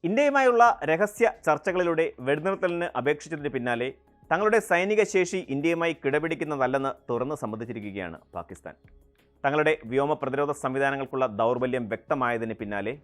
ഇന്ത്യയുമായുള്ള രഹസ്യ ചർച്ചകളിലൂടെ വെടിനിർത്തലിന് അപേക്ഷിച്ചതിന് പിന്നാലെ തങ്ങളുടെ സൈനിക ശേഷി ഇന്ത്യയുമായി കിടപിടിക്കുന്നതല്ലെന്ന് തുറന്ന് സമ്മതിച്ചിരിക്കുകയാണ് പാകിസ്ഥാൻ. തങ്ങളുടെ വ്യോമ പ്രതിരോധ സംവിധാനങ്ങൾക്കുള്ള ദൗർബല്യം വ്യക്തമായതിന് പിന്നാലെ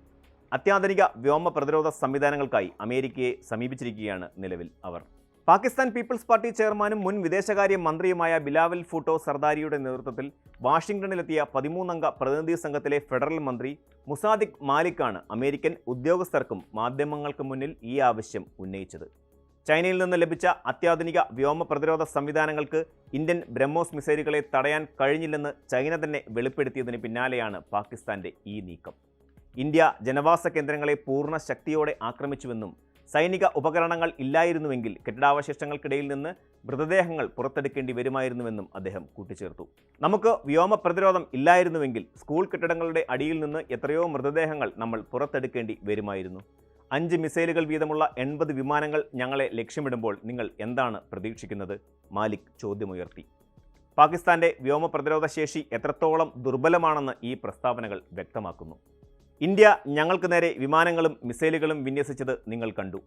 അത്യാധുനിക വ്യോമ പ്രതിരോധ സംവിധാനങ്ങൾക്കായി അമേരിക്കയെ സമീപിച്ചിരിക്കുകയാണ് നിലവിൽ അവർ. പാകിസ്ഥാൻ പീപ്പിൾസ് പാർട്ടി ചെയർമാനും മുൻ വിദേശകാര്യ മന്ത്രിയുമായ ബിലാവൽ ഭൂട്ടോ സർദാരിയുടെ നേതൃത്വത്തിൽ വാഷിംഗ്ടണിലെത്തിയ 13-അംഗ പ്രതിനിധി സംഘത്തിലെ ഫെഡറൽ മന്ത്രി മുസാദിഖ് മാലിക്കാണ് അമേരിക്കൻ ഉദ്യോഗസ്ഥർക്കും മാധ്യമങ്ങൾക്കും മുന്നിൽ ഈ ആവശ്യം ഉന്നയിച്ചത്. ചൈനയിൽ നിന്ന് ലഭിച്ച അത്യാധുനിക വ്യോമ പ്രതിരോധ സംവിധാനങ്ങൾക്ക് ഇന്ത്യൻ ബ്രഹ്മോസ് മിസൈലുകളെ തടയാൻ കഴിഞ്ഞില്ലെന്ന് ചൈന തന്നെ വെളിപ്പെടുത്തിയതിന് പിന്നാലെയാണ് പാകിസ്ഥാന്റെ ഈ നീക്കം. ഇന്ത്യ ജനവാസ കേന്ദ്രങ്ങളെ പൂർണ്ണ ശക്തിയോടെ ആക്രമിച്ചുവെന്നും സൈനിക ഉപകരണങ്ങൾ ഇല്ലായിരുന്നുവെങ്കിൽ കെട്ടിടാവശിഷ്ടങ്ങൾക്കിടയിൽ നിന്ന് മൃതദേഹങ്ങൾ പുറത്തെടുക്കേണ്ടി വരുമായിരുന്നുവെന്നും അദ്ദേഹം കൂട്ടിച്ചേർത്തു. നമുക്ക് വ്യോമ പ്രതിരോധം ഇല്ലായിരുന്നുവെങ്കിൽ സ്കൂൾ കെട്ടിടങ്ങളുടെ അടിയിൽ നിന്ന് എത്രയോ മൃതദേഹങ്ങൾ നമ്മൾ പുറത്തെടുക്കേണ്ടി വരുമായിരുന്നു. 5 മിസൈലുകൾ വീതമുള്ള 80 വിമാനങ്ങൾ ഞങ്ങളെ ലക്ഷ്യമിടുമ്പോൾ നിങ്ങൾ എന്താണ് പ്രതീക്ഷിക്കുന്നത്? മാലിക് ചോദ്യമുയർത്തി. പാകിസ്ഥാന്റെ വ്യോമ പ്രതിരോധ ശേഷി എത്രത്തോളം ദുർബലമാണെന്ന് ഈ പ്രസ്താവനകൾ വ്യക്തമാക്കുന്നു. ഇന്ത്യ ഞങ്ങൾക്ക് നേരെ വിമാനങ്ങളും മിസൈലുകളും വിന്യസിച്ചത് നിങ്ങൾ കണ്ടു.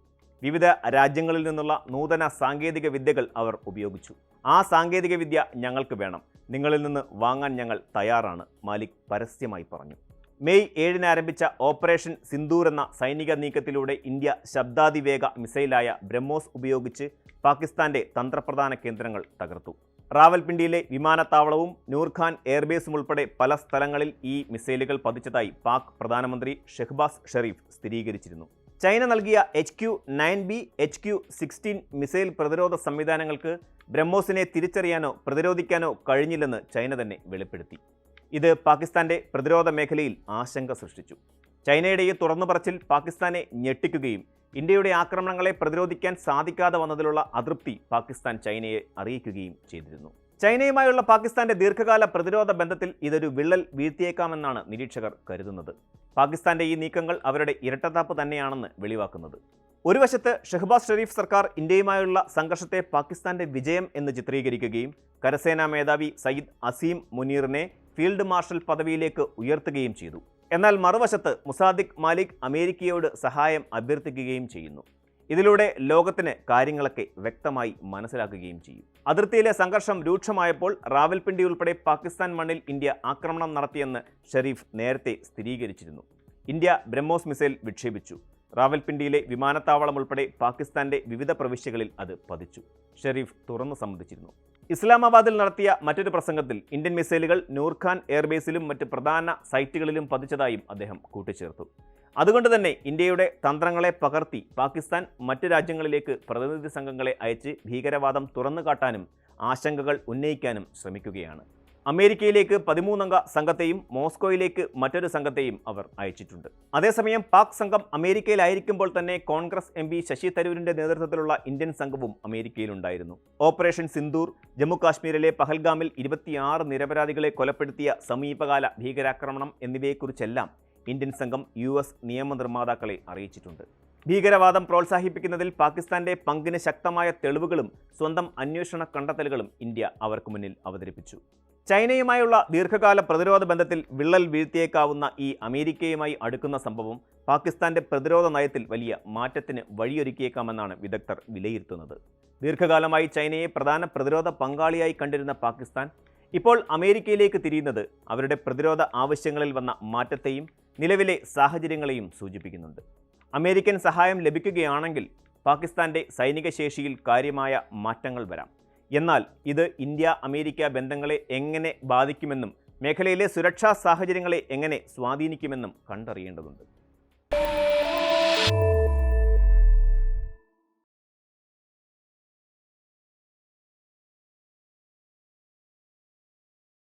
വിവിധ രാജ്യങ്ങളിൽ നിന്നുള്ള നൂതന സാങ്കേതിക വിദ്യകൾ അവർ ഉപയോഗിച്ചു. ആ സാങ്കേതിക വിദ്യ ഞങ്ങൾക്ക് വേണം. നിങ്ങളിൽ നിന്ന് വാങ്ങാൻ ഞങ്ങൾ തയ്യാറാണ്, മാലിക് പരസ്യമായി പറഞ്ഞു. മെയ് 7-ന് ആരംഭിച്ച ഓപ്പറേഷൻ സിന്ദൂർ എന്ന സൈനിക നീക്കത്തിലൂടെ ഇന്ത്യ ശബ്ദാതിവേഗ മിസൈലായ ബ്രഹ്മോസ് ഉപയോഗിച്ച് പാകിസ്ഥാന്റെ തന്ത്രപ്രധാന കേന്ദ്രങ്ങൾ തകർത്തു. റാവൽപിണ്ടിയിലെ വിമാനത്താവളവും നൂർഖാൻ എയർബേസും ഉൾപ്പെടെ പല സ്ഥലങ്ങളിൽ ഈ മിസൈലുകൾ പതിച്ചതായി പാക് പ്രധാനമന്ത്രി ഷെഹ്ബാസ് ഷെരീഫ് സ്ഥിരീകരിച്ചിരുന്നു. ചൈന നൽകിയ HQ-9B, HQ-16 മിസൈൽ പ്രതിരോധ സംവിധാനങ്ങൾക്ക് ബ്രഹ്മോസിനെ തിരിച്ചറിയാനോ പ്രതിരോധിക്കാനോ കഴിഞ്ഞില്ലെന്ന് ചൈന തന്നെ വെളിപ്പെടുത്തി. ഇത് പാകിസ്ഥാന്റെ പ്രതിരോധ മേഖലയിൽ ആശങ്ക സൃഷ്ടിച്ചു. ചൈനയുടെ ഈ തുറന്നുപറച്ചിൽ പാകിസ്ഥാനെ ഞെട്ടിക്കുകയും ഇന്ത്യയുടെ ആക്രമണങ്ങളെ പ്രതിരോധിക്കാൻ സാധിക്കാതെ വന്നതിലുള്ള അതൃപ്തി പാകിസ്ഥാൻ ചൈനയെ അറിയിക്കുകയും ചെയ്തിരുന്നു. ചൈനയുമായുള്ള പാകിസ്ഥാന്റെ ദീർഘകാല പ്രതിരോധ ബന്ധത്തിൽ ഇതൊരു വിള്ളൽ വീഴ്ത്തിയേക്കാമെന്നാണ് നിരീക്ഷകർ കരുതുന്നത്. പാകിസ്ഥാന്റെ ഈ നീക്കങ്ങൾ അവരുടെ ഇരട്ടത്താപ്പ് തന്നെയാണെന്ന് വെളിവാക്കുന്നത്. ഒരു വശത്ത് ഷെഹ്ബാസ് ഷെരീഫ് സർക്കാർ ഇന്ത്യയുമായുള്ള സംഘർഷത്തെ പാകിസ്ഥാന്റെ വിജയം എന്ന് ചിത്രീകരിക്കുകയും കരസേനാ മേധാവി സയ്യിദ് അസീം മുനീറിനെ ഫീൽഡ് മാർഷൽ പദവിയിലേക്ക് ഉയർത്തുകയും ചെയ്തു. എന്നാൽ മറുവശത്ത് മുസാദിഖ് മാലിക് അമേരിക്കയോട് സഹായം അഭ്യർത്ഥിക്കുകയും ചെയ്യുന്നു. ഇതിലൂടെ ലോകത്തിന് കാര്യങ്ങളൊക്കെ വ്യക്തമായി മനസ്സിലാക്കുകയും ചെയ്യും. അതിർത്തിയിലെ സംഘർഷം രൂക്ഷമായപ്പോൾ റാവൽപിണ്ടി ഉൾപ്പെടെ പാകിസ്ഥാൻ മണ്ണിൽ ഇന്ത്യ ആക്രമണം നടത്തിയെന്ന് ഷെരീഫ് നേരത്തെ സ്ഥിരീകരിച്ചിരുന്നു. ഇന്ത്യ ബ്രഹ്മോസ് മിസൈൽ വിക്ഷേപിച്ചു. റാവൽപിണ്ടിയിലെ വിമാനത്താവളം ഉൾപ്പെടെ പാകിസ്ഥാന്റെ വിവിധ പ്രവിശ്യകളിൽ അത് പതിച്ചു. ഷെരീഫ് തുറന്നു സമ്മതിച്ചിരുന്നു. ഇസ്ലാമാബാദിൽ നടത്തിയ മറ്റൊരു പ്രസംഗത്തിൽ ഇന്ത്യൻ മിസൈലുകൾ നൂർഖാൻ എയർബേസിലും മറ്റ് പ്രധാന സൈറ്റുകളിലും പതിച്ചതായും അദ്ദേഹം കൂട്ടിച്ചേർത്തു. അതുകൊണ്ട് തന്നെ ഇന്ത്യയുടെ തന്ത്രങ്ങളെ പകർത്തി പാകിസ്ഥാൻ മറ്റ് രാജ്യങ്ങളിലേക്ക് പ്രതിനിധി സംഘങ്ങളെ അയച്ച് ഭീകരവാദം തുറന്നുകാട്ടാനും ആശങ്കകൾ ഉന്നയിക്കാനും ശ്രമിക്കുകയാണ്. അമേരിക്കയിലേക്ക് 13-അംഗ സംഘത്തെയും മോസ്കോയിലേക്ക് മറ്റൊരു സംഘത്തെയും അവർ അയച്ചിട്ടുണ്ട്. അതേസമയം പാക് സംഘം അമേരിക്കയിലായിരിക്കുമ്പോൾ തന്നെ കോൺഗ്രസ് MP ശശി തരൂരിന്റെ നേതൃത്വത്തിലുള്ള ഇന്ത്യൻ സംഘവും അമേരിക്കയിലുണ്ടായിരുന്നു. ഓപ്പറേഷൻ സിന്ദൂർ, ജമ്മു കാശ്മീരിലെ പഹൽഗാമിൽ 26 നിരപരാധികളെ കൊലപ്പെടുത്തിയ സമീപകാല ഭീകരാക്രമണം എന്നിവയെക്കുറിച്ചെല്ലാം ഇന്ത്യൻ സംഘം US നിയമനിർമ്മാതാക്കളെ അറിയിച്ചിട്ടുണ്ട്. ഭീകരവാദം പ്രോത്സാഹിപ്പിക്കുന്നതിൽ പാകിസ്ഥാന്റെ പങ്കിന് ശക്തമായ തെളിവുകളും സ്വന്തം അന്വേഷണ കണ്ടെത്തലുകളും ഇന്ത്യ അവർക്ക് മുന്നിൽ അവതരിപ്പിച്ചു. ചൈനയുമായുള്ള ദീർഘകാല പ്രതിരോധ ബന്ധത്തിൽ വിള്ളൽ വീഴ്ത്തിയേക്കാവുന്ന ഈ അമേരിക്കയുമായി അടുക്കുന്ന സംഭവം പാകിസ്ഥാന്റെ പ്രതിരോധ നയത്തിൽ വലിയ മാറ്റത്തിന് വഴിയൊരുക്കിയേക്കാമെന്നാണ് വിദഗ്ധർ വിലയിരുത്തുന്നത്. ദീർഘകാലമായി ചൈനയെ പ്രധാന പ്രതിരോധ പങ്കാളിയായി കണ്ടിരുന്ന പാകിസ്ഥാൻ ഇപ്പോൾ അമേരിക്കയിലേക്ക് തിരിയുന്നത് അവരുടെ പ്രതിരോധ ആവശ്യങ്ങളിൽ വന്ന മാറ്റത്തെയും നിലവിലെ സാഹചര്യങ്ങളെയും സൂചിപ്പിക്കുന്നുണ്ട്. അമേരിക്കൻ സഹായം ലഭിക്കുകയാണെങ്കിൽ പാകിസ്ഥാന്റെ സൈനിക ശേഷിയിൽ കാര്യമായ മാറ്റങ്ങൾ വരാം. എന്നാൽ ഇത് ഇന്ത്യ-അമേരിക്ക ബന്ധങ്ങളെ എങ്ങനെ ബാധിക്കുമെന്നും മേഖലയിലെ സുരക്ഷാ സാഹചര്യങ്ങളെ എങ്ങനെ സ്വാധീനിക്കുമെന്നും കണ്ടറിയേണ്ടതുണ്ട്.